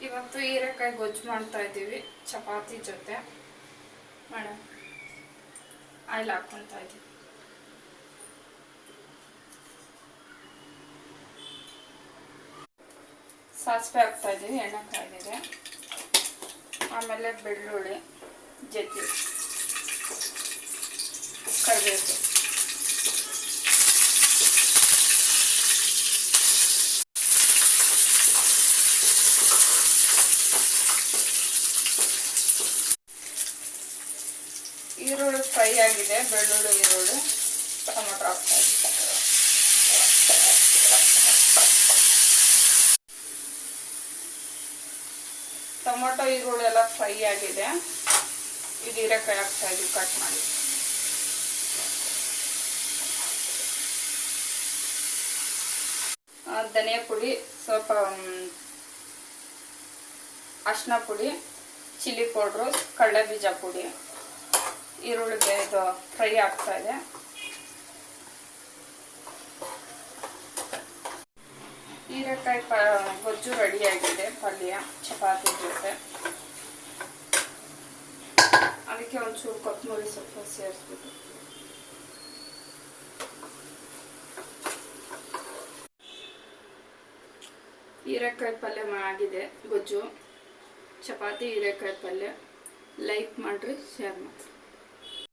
ಇವತ್ತು ಹೀರೆಕಾಯಿ ಗೊಜ್ಜು ಮಾಡ್ತಾ ಇದ್ದೀವಿ ಚಪಾತಿ ಜೊತೆ. ಮೇಡಮ್ ಆಯಿಲ್ ಹಾಕ್ಕೊತಾ ಇದ್ದೀವಿ. ಸಾಸಿವೆ ಹಾಕ್ತಾ ಇದ್ದೀವಿ, ಎಣ್ಣೆ ಕಾಯ್ದಿದೆ. ಆಮೇಲೆ ಬೆಳ್ಳುಳ್ಳಿ ಜಜ್ಜಿ, ಕರಿಬೇವು, ಈರುಳ್ಳಿ ಫ್ರೈ ಆಗಿದೆ. ಬೆಳ್ಳುಳ್ಳಿ ಈರುಳ್ಳಿ ಟೊಮೊಟೊ ಹಾಕ್ತಾ ಇದ್ದೀವಿ. ಟೊಮೊಟೊ ಈರುಳ್ಳಿ ಎಲ್ಲ ಫ್ರೈ ಆಗಿದೆ. ಇದು ಹೀರೆಕಾಯಿ ಹಾಕ್ತಾ ಇದ್ದೀವಿ ಕಟ್ ಮಾಡಿ. ಧನಿಯಾ ಪುಡಿ, ಸ್ವಲ್ಪ ಅರಿಶಿನ ಪುಡಿ, ಚಿಲ್ಲಿ ಪೌಡ್ರು, ಕಡಲೆ ಬೀಜ ಪುಡಿ. ಈರುಳ್ಳಿ ಇದು ಫ್ರೈ ಆಗ್ತಾ ಇದೆ. ಹೀರೆಕಾಯಿ ಗೊಜ್ಜು ರೆಡಿಯಾಗಿದೆ. ಪಲ್ಯ ಚಪಾತಿ ಜೊತೆ. ಅದಕ್ಕೆ ಒಂಚೂರು ಕೊತ್ತಂಬರಿ ಸೊಪ್ಪು ಸೇರಿಸ್ಬಿಟ್ಟು ಹೀರೆಕಾಯಿ ಪಲ್ಯ ಆಗಿದೆ. ಗೊಜ್ಜು ಚಪಾತಿ ಹೀರೆಕಾಯಿ ಪಲ್ಯ. ಲೈಕ್ ಮಾಡಿರಿ, ಶೇರ್ ಮಾಡಿರಿ.